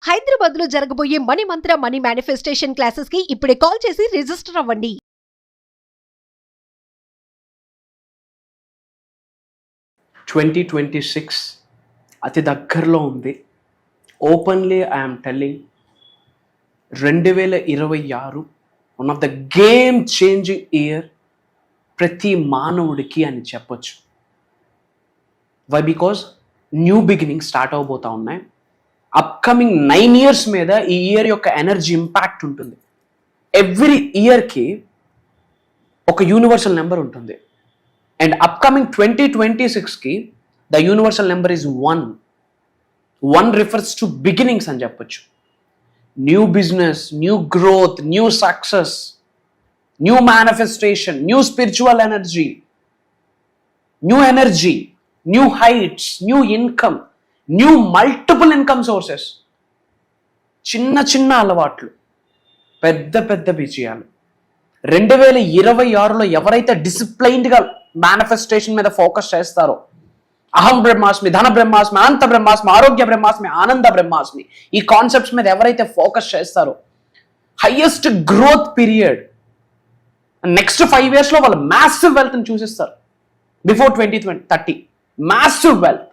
హైదరాబాద్ లో జరగబోయే మనీ మంత్ర money manifestation classes కి ఇప్పుడే కాల్ చేసి రిజిస్టర్ అవ్వండి. 2026 అతి దగ్గరలో ఉంది. Openly I'm telling 2026 one of the game changing year ప్రతి మానవుడికి అని చెప్పొచ్చు. Why? Because new beginning start అవబోతా ఉన్నాయి. అప్కమింగ్ 9 years మీద ఈ ఇయర్ యొక్క ఎనర్జీ ఇంపాక్ట్ ఉంటుంది. ఎవ్రీ ఇయర్కి ఒక యూనివర్సల్ నెంబర్ ఉంటుంది. అండ్ అప్కమింగ్ 2026కి the universal number is 1. 1 refers to beginnings అని చెప్పొచ్చు. New business, new growth, new success, new manifestation, new spiritual energy, new heights, new income, new multiple income sources, చిన్న చిన్న అలవాట్లు, పెద్ద పెద్ద విజయాలు. 2026లో ఎవరైతే డిసిప్లైన్డ్గా మేనిఫెస్టేషన్ మీద ఫోకస్ చేస్తారో, అహం బ్రహ్మాస్మి, ధన బ్రహ్మాస్మి, అనంత బ్రహ్మాస్మి, ఆరోగ్య బ్రహ్మాస్మి, ఆనంద బ్రహ్మాస్మి, ఈ కాన్సెప్ట్స్ మీద ఎవరైతే ఫోకస్ చేస్తారో హైయెస్ట్ గ్రోత్ పీరియడ్ నెక్స్ట్ 5 yearsలో వాళ్ళు మ్యాసివ్ వెల్త్ని చూసిస్తారు. Before 2030 massive wealth.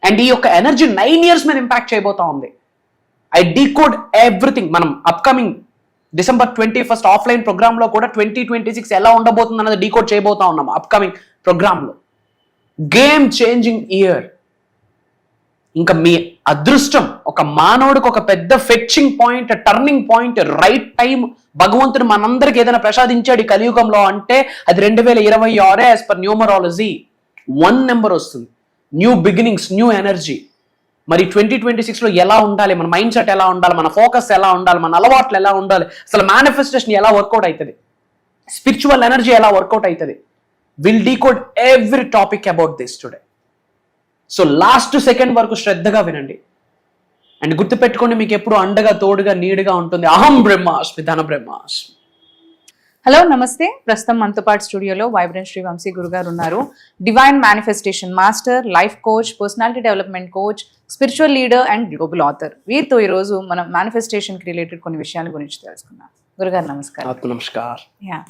అండ్ ఈ యొక్క ఎనర్జీ 9 years మీద ఇంపాక్ట్ చేయబోతా ఉంది. I decode everything. మనం అప్కమింగ్ December 21st ఆఫ్లైన్ ప్రోగ్రామ్లో కూడా 2026 ఎలా ఉండబోతుంది అన్నది డీకోడ్ చేయబోతా ఉన్నాం. అప్కమింగ్ ప్రోగ్రాంలో గేమ్ చేంజింగ్ ఇయర్. ఇంకా మీ అదృష్టం, ఒక మానవుడికి ఒక పెద్ద fetching point, turning point, right time భగవంతుడు మనందరికి ఏదైనా ప్రసాదించాడు ఈ కలియుగంలో అంటే అది 2026 యాజ్ పర్ న్యూమరాలజీ 1 నెంబర్ వస్తుంది. New beginnings, new energy. మరి 2026లో ఎలా ఉండాలి, మన మైండ్ సెట్ ఎలా ఉండాలి, మన ఫోకస్ ఎలా ఉండాలి, మన అలవాట్లు ఎలా ఉండాలి, అసలు మేనిఫెస్టేషన్ ఎలా వర్కౌట్ అవుతుంది, స్పిరిచువల్ ఎనర్జీ ఎలా వర్కౌట్ అవుతుంది, will decode every topic about this today. So last second వరకు శ్రద్ధగా వినండి. అండ్ గుర్తుపెట్టుకోండి, మీకు ఎప్పుడు అండగా, తోడుగా, నీడుగా ఉంటుంది అహం బ్రహ్మాస్మి, ధన బ్రహ్మాస్మి. హలో, నమస్తే. ప్రస్తుతం మనతో పాటు స్టూడియోలో వైబ్రెంట్ శ్రీవంశీ గురుగారు ఉన్నారు. Divine manifestation master, life coach, personality development coach, spiritual leader and global author. వీరితో ఈరోజు మనం మేనిఫెస్టేషన్కి రిలేటెడ్ కొన్ని విషయాల గురించి తెలుసుకున్నాం. గురుగారు నమస్కారం. నమస్కారం. యా,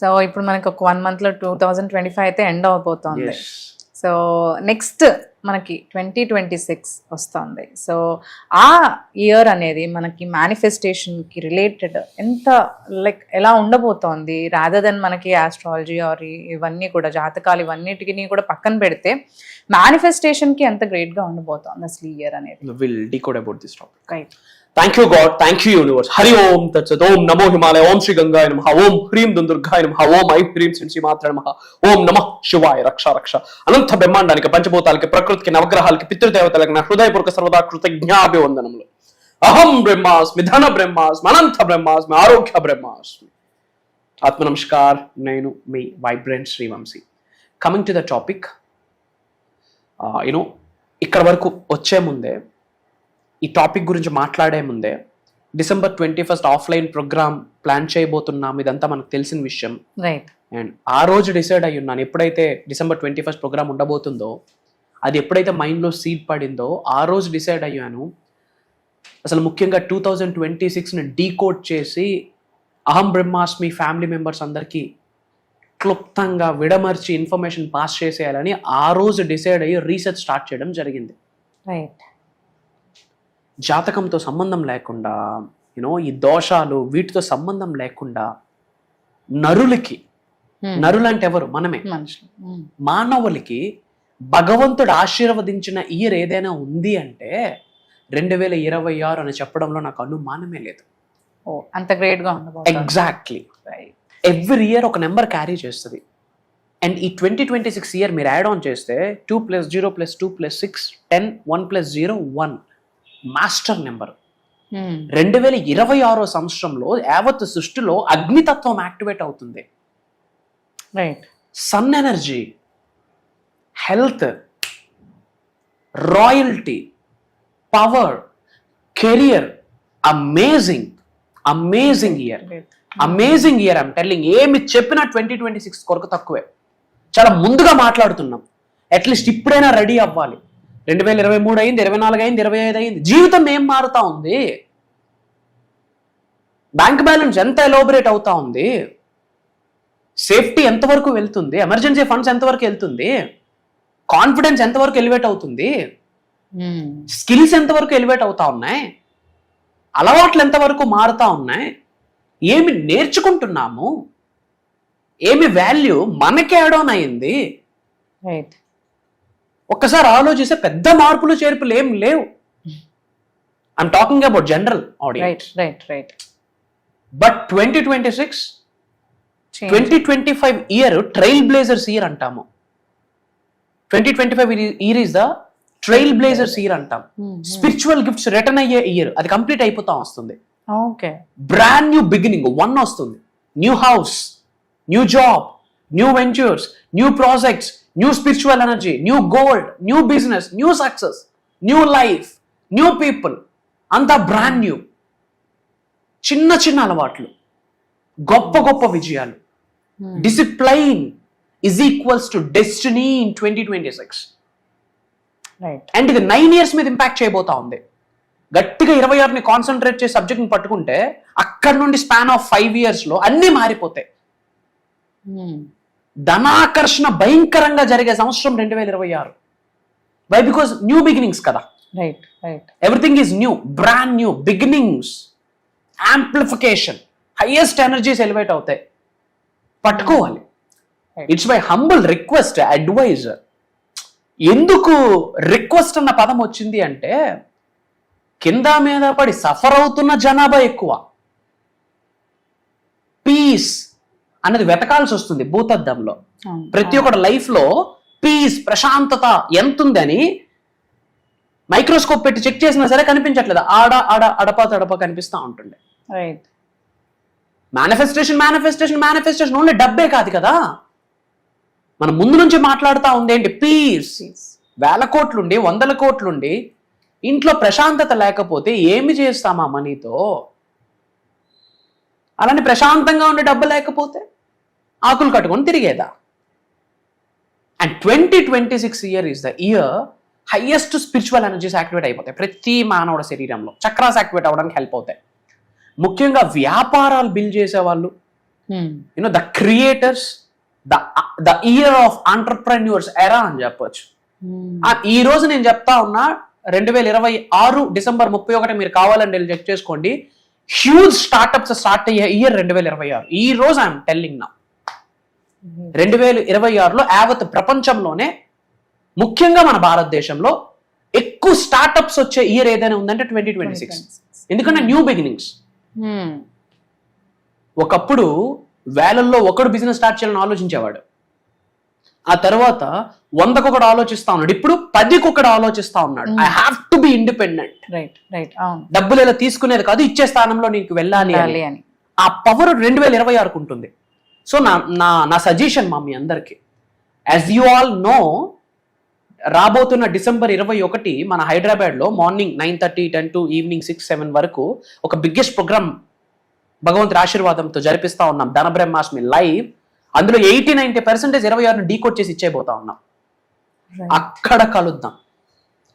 సో ఇప్పుడు మనకి ఒక 1 monthలో 2025 అయితే ఎండ్ అవబోతోంది. సో నెక్స్ట్ మనకి 2026 వస్తుంది. సో ఆ ఇయర్ అనేది మనకి మేనిఫెస్టేషన్కి రిలేటెడ్ ఎంత ఎలా ఉండబోతోంది, రాదర్ దెన్ మనకి ఆస్ట్రాలజీ ఆర్ ఇవన్నీ కూడా జాతకాలు ఇవన్నిటిని కూడా పక్కన పెడితే మేనిఫెస్టేషన్కి ఎంత గ్రేట్గా ఉండబోతోంది అసలు ఈ ఇయర్ అనేది. Will decode about this topic. Right. Thank you God, thank you universe. Hari ఓం తత్సత్. ఓం నమో హిమాలయ, ఓం శ్రీ గంగాయ నమః, ఓం హ్రీం దుందుర్గాయ నమః, ఓం ఐం హ్రీం శ్రీ మాత్ర నమః, ఓం నమః శివాయ. రక్ష రక్ష అనంత బ్రహ్మాండానికి, పంచభూతాలకి, ప్రకృతికి, నవగ్రహాలకి, పితృదేవతలకి నా హృదయపూర్వక సర్వదా కృతజ్ఞాభివందనములు. అహం బ్రహ్మాస్మి, ధన బ్రహ్మాస్మి, అనంత బ్రహ్మాస్మి, ఆరోగ్య బ్రహ్మాస్మి. ఆత్మ నమస్కార్. నేను మీ vibrant Srivamshi. Coming to the topic, ఇక్కడ వరకు వచ్చే ముందే, ఈ టాపిక్ గురించి మాట్లాడే ముందే, December 21st offline programme plan చేయబోతున్నాం. ఇదంతా మనకు తెలిసిన విషయం. రైట్. అండ్ ఆ రోజు డిసైడ్ అయ్యి ఉన్నాను, ఎప్పుడైతే December 21st ప్రోగ్రామ్ ఉండబోతుందో, అది ఎప్పుడైతే మైండ్లో సీడ్ పడిందో ఆ రోజు డిసైడ్ అయ్యాను, అసలు ముఖ్యంగా 2026ని డీకోడ్ చేసి అహం బ్రహ్మాస్మి ఫ్యామిలీ మెంబర్స్ అందరికీ క్లుప్తంగా విడమర్చి ఇన్ఫర్మేషన్ పాస్ చేసేయాలని ఆ రోజు డిసైడ్ అయ్యి రీసెర్చ్ స్టార్ట్ చేయడం జరిగింది. రైట్. జాతకంతో సంబంధం లేకుండా, ఈ దోషాలు వీటితో సంబంధం లేకుండా నరులకి, నరులంటే ఎవరు? మనమే, మానవులకి భగవంతుడు ఆశీర్వదించిన ఇయర్ ఏదైనా ఉంది అంటే 2026 అని చెప్పడంలో నాకు అనుమానమే లేదు. అంత గ్రేట్ గా ఉంది. ఎగ్జాక్ట్లీ. ఎవ్రీ ఇయర్ ఒక నెంబర్ క్యారీ చేస్తుంది. అండ్ ఈ 2026 ఇయర్ మీరు యాడ్ ఆన్ చేస్తే 2 + 0 + 2 + 6 10 1 + 0 1 మాస్టర్ నెంబర్. 2026 సంవత్సరంలో యావత్ సృష్టిలో అగ్నితత్వం యాక్టివేట్ అవుతుంది. Right. Sun energy, health, royalty, power, career. Amazing year, amazing year. I'm telling, ఏమి చెప్పినా 2026 కొరకు తక్కువే. చాలా ముందుగా మాట్లాడుతున్నాం. అట్లీస్ట్ ఇప్పుడైనా రెడీ అవ్వాలి. 2023 అయింది, 24 అయింది, 25 అయింది. జీవితం ఏం మారుతా ఉంది? బ్యాంక్ బ్యాలెన్స్ ఎంత ఎలాబరేట్ అవుతా ఉంది? సేఫ్టీ ఎంతవరకు వెళ్తుంది? ఎమర్జెన్సీ ఫండ్స్ ఎంతవరకు వెళ్తుంది? కాన్ఫిడెన్స్ ఎంతవరకు ఎలివేట్ అవుతుంది? స్కిల్స్ ఎంతవరకు ఎలివేట్ అవుతా ఉన్నాయి? అలవాట్లు ఎంతవరకు మారుతా ఉన్నాయి? ఏమి నేర్చుకుంటున్నాము? ఏమి వాల్యూ మనకి యాడ్ ఆన్ అయింది? రైట్. ఒక్కసారి ఆలోచిస్తే పెద్ద మార్పులు చేర్పులు ఏం లేవు. I'm talking about general audiences. Right. But 2026 2025 year trail blazers year అంటాము. 2025 year is the trail blazers year అంటాం. స్పిరిచువల్ గిఫ్ట్స్ రిటర్న్ అయ్యే ఇయర్. అది కంప్లీట్ అయిపోతా వస్తుంది. ఓకే. బ్రాండ్ న్యూ బిగినింగ్ 1 వస్తుంది. New house, new job, new ventures, new projects, new spiritual energy, new gold, new business, new success, new life, new people. అంతా brand new. చిన్న చిన్న అలవాట్లు, గొప్ప గొప్ప విజయాలు. Discipline is equals to destiny in 2026. Right. And ఇది 9 years మీద impact చేయబోతా ఉంది. గట్టిగా 26ని కాన్సన్ట్రేట్ చేసి సబ్జెక్ట్ని పట్టుకుంటే అక్కడ నుండి స్పాన్ ఆఫ్ 5 years లో అన్నీ మారిపోతాయి. ధనాకర్షణ భయంకరంగా జరిగే సంవత్సరం 2026. వై? బికాస్ న్యూ బిగినింగ్స్ కదా. Right. Everything is new, brand new beginnings, amplification, highest energies elevate అవుతాయి. పట్టుకోవాలి. It's my humble request, advice. ఎందుకు రిక్వెస్ట్ అన్న పదం వచ్చింది అంటే కింద మీద పడి సఫర్ అవుతున్న జనాభా ఎక్కువ. పీస్ అన్నది వెతకాల్సి వస్తుంది భూతద్దంలో. ప్రతి ఒక్కటి లైఫ్ లో పీస్, ప్రశాంతత ఎంతుందని మైక్రోస్కోప్ పెట్టి చెక్ చేసినా సరే కనిపించట్లేదు. అడపా కనిపిస్తా ఉంటుంది. రైట్. మేనిఫెస్టేషన్ ఓన్లీ డబ్బే కాదు కదా. మనం ముందు నుంచి మాట్లాడుతూ ఉంది ఏంటి? పీస్. 1000 కోట్లుండి 100 కోట్లుండి ఇంట్లో ప్రశాంతత లేకపోతే ఏమి చేస్తామా మనీతో? అలానే ప్రశాంతంగా ఉండే డబ్బు లేకపోతే ఆకులు కట్టుకొని తిరిగేదా? And 2026 year is the year highest spiritual energies activate అయిపోతాయి ప్రతి మానవుడి శరీరంలో. చక్రాస్ యాక్టివేట్ అవ్వడానికి హెల్ప్ అవుతాయి. ముఖ్యంగా వ్యాపారాలు బిల్డ్ చేసే వాళ్ళు, you know the creators, the year of entrepreneurs ఎరా అని చెప్పొచ్చు. ఈ రోజు నేను చెప్తా ఉన్నా 2026 డిసెంబర్ 31 మీరు కావాలంటే వెళ్ళి చెక్ చేసుకోండి. హ్యూజ్ స్టార్ట్అప్స్ స్టార్ట్ అయ్యే ఇయర్ 2026. ఈ రోజు ఐఎమ్ టెల్లింగ్ నా 2026లో యావత్ ప్రపంచంలోనే ముఖ్యంగా మన భారతదేశంలో ఎక్కువ స్టార్ట్అప్స్ వచ్చే ఇయర్ ఏదైనా ఉందంటే 2026. ఎందుకంటే న్యూ బిగినింగ్స్. ఒకప్పుడు వేలల్లో ఒకడు బిజినెస్ స్టార్ట్ చేయాలని ఆలోచించేవాడు. ఆ తర్వాత 100కి ఆలోచిస్తా ఉన్నాడు. ఇప్పుడు 10కి ఆలోచిస్తా ఉన్నాడు. I have to be independent. Right. డబ్బులు ఇలా తీసుకునేది కాదు, ఇచ్చే స్థానంలో నీకు వెళ్ళాలి అని. ఆ పవర్ 2026 ఉంటుంది. సో నా సజెషన్ మా మీ అందరికి, యాజ్ యూ ఆల్ నో, రాబోతున్న డిసెంబర్ 21 మన హైదరాబాద్ లో మార్నింగ్ 9:30, 10 to ఈవినింగ్ 6, 7 వరకు ఒక బిగ్గెస్ట్ ప్రోగ్రామ్ భగవంతుడి ఆశీర్వాదంతో జరిపిస్తా ఉన్నాం. ధన బ్రహ్మాస్మి లైవ్. అందులో 80-90% 26ని డీకోడ్ చేసి ఇచ్చేయబోతా ఉన్నాం. అక్కడ కలుద్దాం.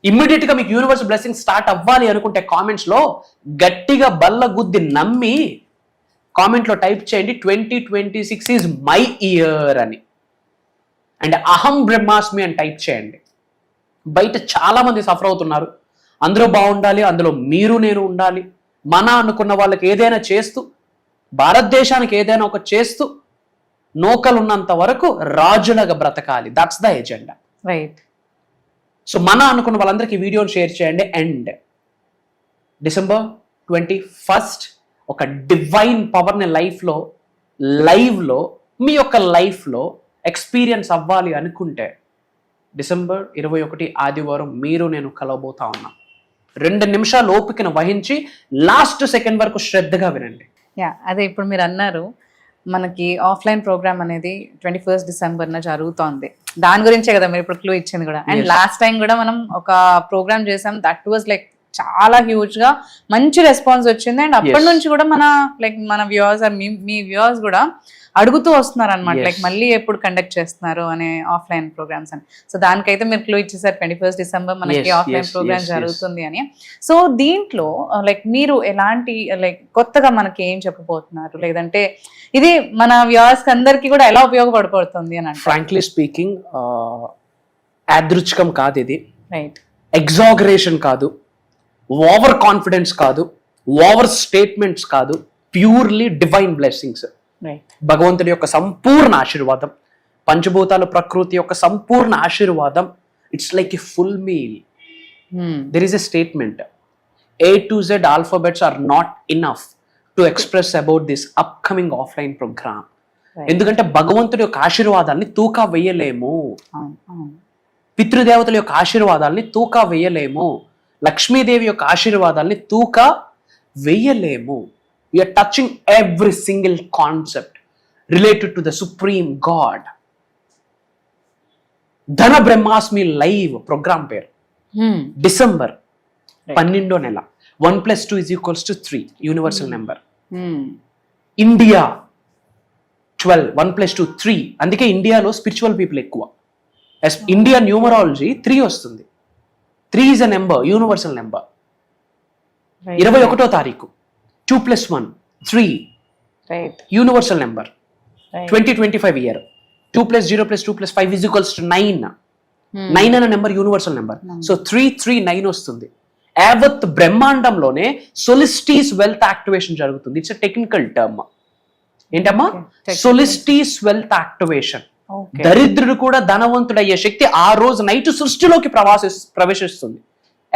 ఇమ్మీడియట్ గా మీకు యూనివర్స్ బ్లెస్సింగ్ స్టార్ట్ అవ్వాలి అనుకుంటే కామెంట్స్ లో గట్టిగా బల్ల గుద్ది నమ్మి కామెంట్ లో టైప్ చేయండి 2026 ఈజ్ మై ఇయర్ అని. అండ్ అహం బ్రహ్మాస్మి అని టైప్ చేయండి. బయట చాలా మంది సఫర్ అవుతున్నారు. అందరూ బాగుండాలి, అందులో మీరు నేను ఉండాలి. మన అనుకున్న వాళ్ళకి ఏదైనా చేస్తూ, భారతదేశానికి ఏదైనా ఒక చేస్తూ, నోకలున్నంత వరకు రాజులాగా బ్రతకాలి. That's the agenda. Right. So మన అనుకున్న వాళ్ళందరికీ వీడియోని షేర్ చేయండి. అండ్ డిసెంబర్ 21 ఒక డివైన్ పవర్ని లైఫ్లో లైవ్లో మీ యొక్క లైఫ్లో ఎక్స్పీరియన్స్ అవ్వాలి అనుకుంటే డిసెంబర్ 21 ఆదివారం మీరు నేను కలవబోతా ఉన్నాం. 2 నిమిషాలు ఓపికను వహించి లాస్ట్ సెకండ్ వరకు శ్రద్ధగా వినండి. అదే ఇప్పుడు మీరు అన్నారు మనకి ఆఫ్లైన్ ప్రోగ్రామ్ అనేది 21 డిసెంబర్న జరుగుతోంది. దాని గురించే కదా మీరు ఇప్పుడు క్లూ ఇచ్చింది కూడా. అండ్ లాస్ట్ టైం కూడా మనం ఒక ప్రోగ్రామ్ చేసాం. దట్ వాజ్ లైక్ చాలా హ్యూజ్ గా మంచి రెస్పాన్స్ వచ్చింది. అండ్ అప్పటి నుంచి కూడా మన వ్యూవర్స్ మీ వ్యూవర్స్ కూడా అడుగుతూ వస్తున్నారు అనమాట, లైక్ మళ్ళీ ఎప్పుడు కండక్ట్ చేస్తున్నారు అనే ఆఫ్లైన్ ప్రోగ్రామ్స్ అని. సో దానికైతే మీరు క్లూ ఇచ్చేసారు 21 డిసెంబర్ మనకి ఆఫ్లైన్ ప్రోగ్రామ్ జరుగుతుంది అని. సో దీంట్లో లైక్ మీరు ఎలాంటి లైక్ కొత్తగా మనకి ఏం చెప్పబోతున్నారు, లేదంటే ఇది మన వ్యూవర్స్ అందరికి కూడా ఎలా ఉపయోగపడిపోతుంది అని అంటే? ఫ్రాంక్లీ స్పీకింగ్ యాదృచ్ఛికం కాదు ఇది, రైట్, ఎగ్జాగరేషన్ కాదు, ఓవర్ కాన్ఫిడెన్స్ కాదు, ఓవర్ స్టేట్మెంట్స్ కాదు, ప్యూర్లీ డివైన్ బ్లెస్సింగ్స్. భగవంతుడి యొక్క సంపూర్ణ ఆశీర్వాదం, పంచభూతాలు ప్రకృతి యొక్క సంపూర్ణ ఆశీర్వాదం. It's like a full meal. There is a statement, A to Z alphabets are not enough to express about this upcoming offline program. ఎందుకంటే భగవంతుడి యొక్క ఆశీర్వాదాన్ని తూకా వేయలేము, పితృదేవతల యొక్క ఆశీర్వాదాలని తూకా వేయలేము, లక్ష్మీదేవి యొక్క ఆశీర్వాదాలని తూకా వేయలేము. We are touching every single concept related to the supreme God. ధన బ్రహ్మాస్మి live programme పేరు, డిసెంబర్ 12వ నెల. 1+2 = 3 యూనివర్సల్ నెంబర్. ఇండియా 12, 1+2 3. అందుకే ఇండియాలో స్పిరిచువల్ పీపుల్ ఎక్కువ. ఇండియా న్యూమరాలజీ 3 వస్తుంది. 3 is a number, universal number. 21వ తారీఖు 2+1 3, యూనివర్సల్ నెంబర్. 2025 ఇయర్. 2+0+2+5 = 9. 9 అనే నెంబర్ యూనివర్సల్ నెంబర్. సో 339 వస్తుంది. యావత్ బ్రహ్మాండంలోనే సొలిస్టీస్ వెల్త్ యాక్టివేషన్ జరుగుతుంది. It's a technical term. ఏంటమ్మా? సొలిస్టీస్ వెల్త్ యాక్టివేషన్. దరిద్రుడు కూడా ధనవంతుడయ్యే శక్తి ఆ రోజు నైట్ సృష్టిలోకి ప్రవేశిస్తుంది.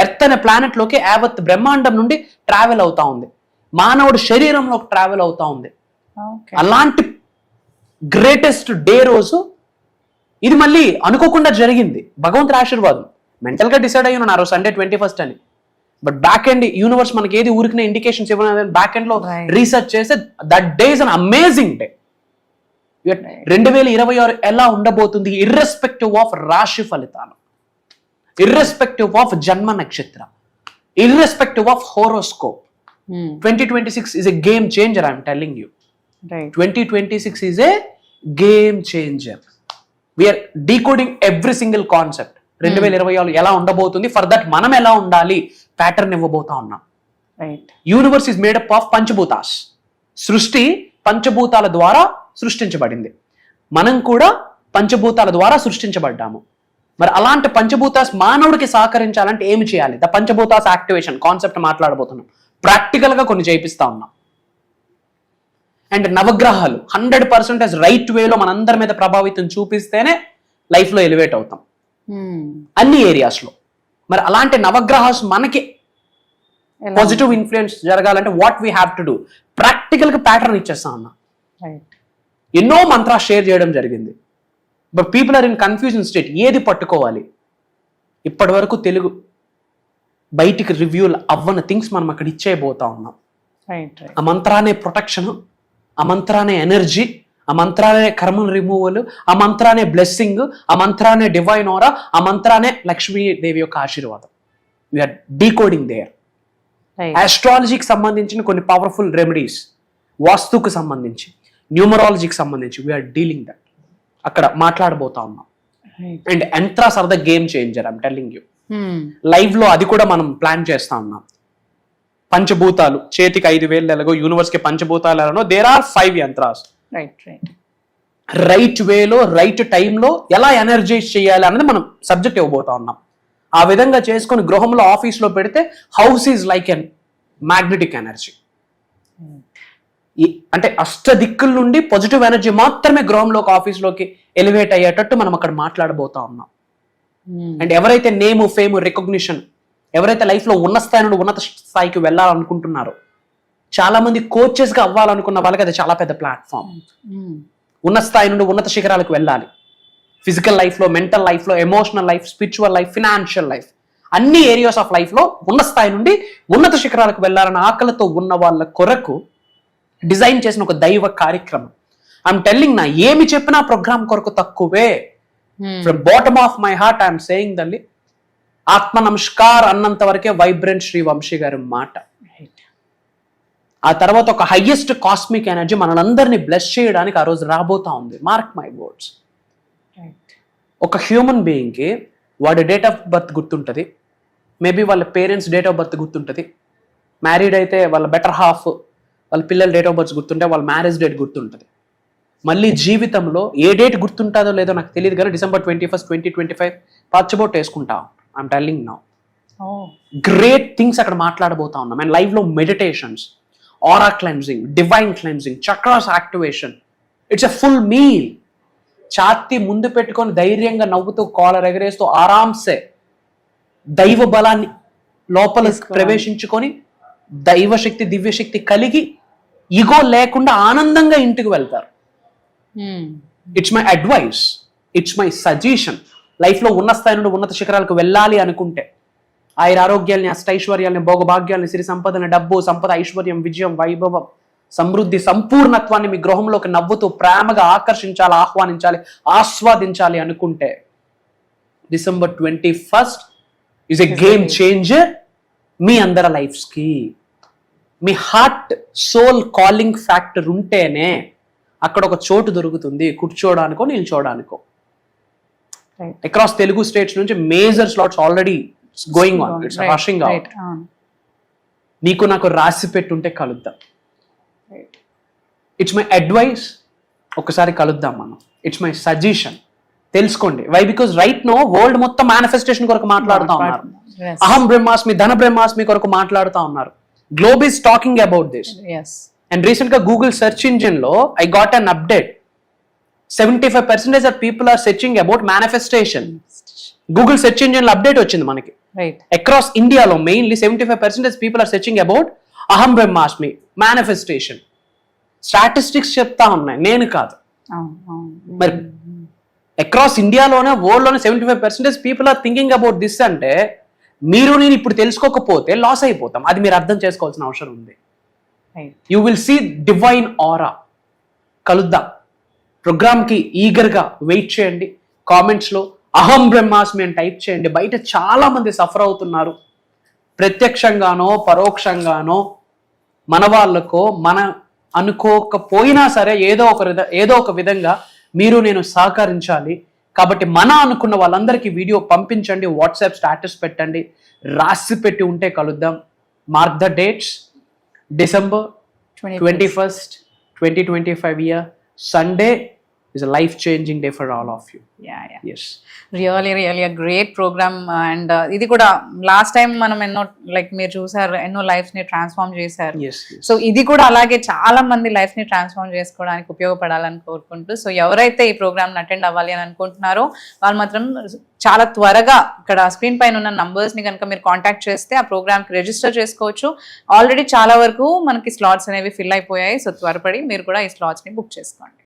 ఎర్త్ అనే ప్లానెట్ లోకి యావత్ బ్రహ్మాండం నుండి ట్రావెల్ అవుతా ఉంది. మానవుడు శరీరంలోకి ట్రావెల్ అవుతా ఉంది. అలాంటి గ్రేటెస్ట్ డే రోజు ఇది మళ్ళీ అనుకోకుండా జరిగింది. భగవంతుడి ఆశీర్వాదం. మెంటల్ గా డిసైడ్ అయ్యి ఉన్నారు సండే 21st అని. బట్ బ్యాక్ ఎండ్ యూనివర్స్ మనకి ఏది ఊరికిన ఇండికేషన్స్ ఇవ్వడం బ్యాక్ ఎండ్ లో రీసెర్చ్ చేస్తే that day is an amazing day. 2026 ఎలా ఉండబోతుంది, ఇర్రెస్పెక్టివ్ ఆఫ్ రాశి ఫలితాలు, ఇర్రెస్పెక్టివ్ ఆఫ్ జన్మ నక్షత్ర, irrespective of horoscope. 2026 is a game changer, I'm telling you. 2026 is a game changer. We are decoding every single concept. 2026 ఎలా ఉండబోతుంది, for that మనం ఎలా ఉండాలి ప్యాటర్న్ ఇవ్వబోతా ఉన్నాం. Universe is made up of panchabhutas. సృష్టి పంచభూతాల ద్వారా సృష్టించబడింది. మనం కూడా పంచభూతాల ద్వారా సృష్టించబడ్డాము. మరి అలాంటి పంచభూతాస్ మానవుడికి సహకరించాలంటే ఏమి చేయాలి? ద పంచభూతాస్ యాక్టివేషన్ కాన్సెప్ట్ మాట్లాడబోతున్నాం. ప్రాక్టికల్ గా కొన్ని చేపిస్తా ఉన్నాం. అండ్ నవగ్రహాలు 100% రైట్ వేలో మనందరి మీద ప్రభావితం చూపిస్తేనే లైఫ్ లో ఎలివేట్ అవుతాం అన్ని ఏరియాస్ లో. మరి అలాంటి నవగ్రహాస్ మనకి పాజిటివ్ ఇన్ఫ్లుయెన్స్ జరగాలంటే what we have to do? Practical గా ప్యాటర్న్ ఇచ్చేస్తా ఉన్నా. ఎన్నో మంత్రా షేర్ చేయడం జరిగింది. But people are in confusion state. ఏది పట్టుకోవాలి? ఇప్పటి వరకు తెలుగు బయటికి రివ్యూలు అవ్వని థింగ్స్ మనం అక్కడ ఇచ్చేయబోతా ఉన్నాం. ఆ మంత్రానే ప్రొటెక్షన్, ఆ మంత్రానే ఎనర్జీ, ఆ మంత్రానే కర్మల్ రిమూవల్, ఆ మంత్రానే బ్లెస్సింగ్, ఆ మంత్రానే డివైన్ ఓరా, ఆ మంత్రానే లక్ష్మీదేవి యొక్క ఆశీర్వాదం. We are decoding there. ఆస్ట్రాలజీకి సంబంధించిన కొన్ని పవర్ఫుల్ రెమెడీస్, వాస్తుకు సంబంధించి, న్యూమరాలజీకి సంబంధించి వీఆర్ డీలింగ్ దట్. అక్కడ మాట్లాడబోతా ఉన్నాం. And yantras are the game changer, I'm telling you. Live లో అది కూడా మనం ప్లాన్ చేస్తా ఉన్నాం. పంచభూతాలు చేతికి 5,000 ఎలాగో యూనివర్స్ కి పంచభూతాలు ఎలానో దేర్ ఆర్ 5 యంత్రాస్. రైట్ వేలో రైట్ టైంలో ఎలా ఎనర్జైజ్ చేయాలి అన్నది మనం సబ్జెక్ట్ ఇవ్వబోతా ఉన్నాం. ఆ విధంగా చేసుకొని గృహంలో ఆఫీస్ లో పెడితే house is like an magnetic energy. అంటే అష్ట దిక్కుల నుండి పాజిటివ్ ఎనర్జీ మాత్రమే గృహంలోకి ఆఫీస్లోకి ఎలివేట్ అయ్యేటట్టు మనం అక్కడ మాట్లాడబోతా ఉన్నాం. అండ్ ఎవరైతే నేమ్, ఫేమ్, రికగ్నిషన్, ఎవరైతే లైఫ్ లో ఉన్న స్థాయి నుండి ఉన్నత స్థాయికి వెళ్ళాలనుకుంటున్నారో, చాలా మంది కోచెస్ గా అవ్వాలనుకున్న వాళ్ళకి అది చాలా పెద్ద ప్లాట్ఫామ్. ఉన్న స్థాయి నుండి ఉన్నత శిఖరాలకు వెళ్ళాలి. ఫిజికల్ లైఫ్ లో, మెంటల్ లైఫ్ లో, emotional life, spiritual life, financial life, అన్ని ఏరియాస్ ఆఫ్ లైఫ్ లో ఉన్న స్థాయి నుండి ఉన్నత శిఖరాలకు వెళ్ళాలన్న ఆకలితో ఉన్న వాళ్ళ కొరకు డిజైన్ చేసిన ఒక దైవ కార్యక్రమం. ఐఎమ్ టెల్లింగ్, నా ఏమి చెప్పినా ప్రోగ్రామ్ కొరకు తక్కువే. From bottom of my heart I'm saying Dalli, ఆత్మ నమస్కార్ అన్నంత వరకే వైబ్రెంట్ శ్రీ వంశీ గారి మాట. ఆ తర్వాత ఒక హైయెస్ట్ కాస్మిక్ ఎనర్జీ మనందరినీ బ్లెస్ చేయడానికి ఆ రోజు రాబోతా ఉంది. Mark my words. ఒక హ్యూమన్ బీయింగ్కి వాడి డేట్ ఆఫ్ బర్త్ గుర్తుంటుంది, మేబీ వాళ్ళ పేరెంట్స్ డేట్ ఆఫ్ బర్త్ గుర్తుంటుంది, మ్యారీడ్ అయితే వాళ్ళ బెటర్ హాఫ్ వాళ్ళ పిల్లల డేట్ ఆఫ్ బర్త్ గుర్తుంటే వాళ్ళ మ్యారేజ్ డేట్ గుర్తుంటుంది. మళ్ళీ జీవితంలో ఏ డేట్ గుర్తుంటుందో లేదో నాకు తెలియదు కానీ December 21, 2025 పచ్చబొట్టు వేసుకుంటాం. I'm telling now. Great things అక్కడ మాట్లాడబోతా ఉన్నాం. అండ్ లైవ్లో meditations, aura cleansing, divine cleansing, chakras activation. It's a full meal. ఛాతీ ముందు పెట్టుకొని ధైర్యంగా నవ్వుతూ కాలర్ ఎగరేస్తూ ఆరాంసే దైవ బలాన్ని లోపల ప్రవేశించుకొని దైవశక్తి దివ్యశక్తి కలిగి ఇగో లేకుండా ఆనందంగా ఇంటికి వెళ్తారు. It's my advice, it's my suggestion. లైఫ్లో ఉన్న స్థాయి నుండి ఉన్నత శిఖరాలకు వెళ్ళాలి అనుకుంటే ఆయుర ఆరోగ్యాల్ని, అష్టైశ్వర్యాల్ని, భోగభాగ్యాల్ని, సిరి సంపదని, డబ్బు సంపద, ఐశ్వర్యం, విజయం, వైభవం, సమృద్ధి, సంపూర్ణత్వాన్ని మీ గృహంలోకి నవ్వుతూ ప్రేమగా ఆకర్షించాలి, ఆహ్వానించాలి, ఆస్వాదించాలి అనుకుంటే December 21 is a game changer మీ అందరి లైఫ్స్కి. మీ హార్ట్ సోల్ కాలింగ్ ఫ్యాక్టర్ ఉంటేనే అక్కడ ఒక చోటు దొరుకుతుంది కూర్చోడానికో నిల్చోడానికో. అక్రాస్ తెలుగు స్టేట్స్ నుంచి major slots already going on, it's rushing out. నీకు నాకు రాసి పెట్టుంటే కలుద్దాం. ఇట్స్ మై అడ్వైస్, ఒకసారి కలుద్దాం మనం. ఇట్స్ మై సజెషన్, తెలుసుకోండి. Why? Because right now world మొత్తం మేనిఫెస్టేషన్ కొరకు మాట్లాడుతూ ఉన్నారు. అహం బ్రహ్మాస్మి, ధన బ్రహ్మాస్మి కొరకు మాట్లాడుతూ ఉన్నారు. Globe is talking about this. And recent గా గూగుల్ సెర్చ్ ఇంజిన్ లో I got an update. 75% of people are searching about manifestation. Google search engine లో అప్డేట్ వచ్చింది మనకి. అక్రాస్ ఇండియాలో mainly 75% people are searching about అహం బ్రహ్మాస్మి, మేనిఫెస్టేషన్. స్టాటిస్టిక్స్ చెప్తా ఉన్నాయి, నేను కాదు. మరి అక్రాస్ ఇండియాలోనే వరల్డ్ లోనే 75% people are thinking about this అంటే మీరు నేను ఇప్పుడు తెలుసుకోకపోతే లాస్ అయిపోతాం. అది మీరు అర్థం చేసుకోవాల్సిన అవసరం ఉంది. యూ విల్ సీ డివైన్ ఆరా. కలుద్దాం. ప్రోగ్రామ్కి ఈగర్గా వెయిట్ చేయండి. కామెంట్స్లో అహం బ్రహ్మాస్మి అని టైప్ చేయండి. బయట చాలా మంది సఫర్ అవుతున్నారు. ప్రత్యక్షంగానో పరోక్షంగానో మన వాళ్ళకో మన అనుకోకపోయినా సరే ఏదో ఒక విధంగా మీరు నేను సహకరించాలి. కాబట్టి మన అనుకున్న వాళ్ళందరికీ వీడియో పంపించండి, వాట్సాప్ స్టేటస్ పెట్టండి, రాసి పెట్టి ఉంటే కలుద్దాం. Mark the dates. December 21, 2025 year, Sunday is a life-changing day for all of you. Yes. Really a great program. And ఇది కూడా లాస్ట్ టైం మనం ఎన్నో లైక్ మీరు చూసారు, ఎన్నో లైఫ్ ని ట్రాన్స్ఫార్మ్ చేశారు. సో ఇది కూడా అలాగే చాలా మంది లైఫ్ ని ట్రాన్స్ఫార్మ్ చేసుకోవడానికి ఉపయోగపడాలని కోరుకుంటూ, సో ఎవరైతే ఈ ప్రోగ్రామ్ అటెండ్ అవ్వాలి అని అనుకుంటున్నారో వాళ్ళు మాత్రం చాలా త్వరగా ఇక్కడ స్క్రీన్ పైన ఉన్న నంబర్స్ ని కనుక మీరు కాంటాక్ట్ చేస్తే ఆ ప్రోగ్రామ్ కి రిజిస్టర్ చేసుకోవచ్చు. ఆల్రెడీ చాలా వరకు మనకి స్లాట్స్ అనేవి ఫిల్ అయిపోయాయి. సో త్వరపడి మీరు కూడా ఈ స్లాట్స్ ని బుక్ చేసుకోండి.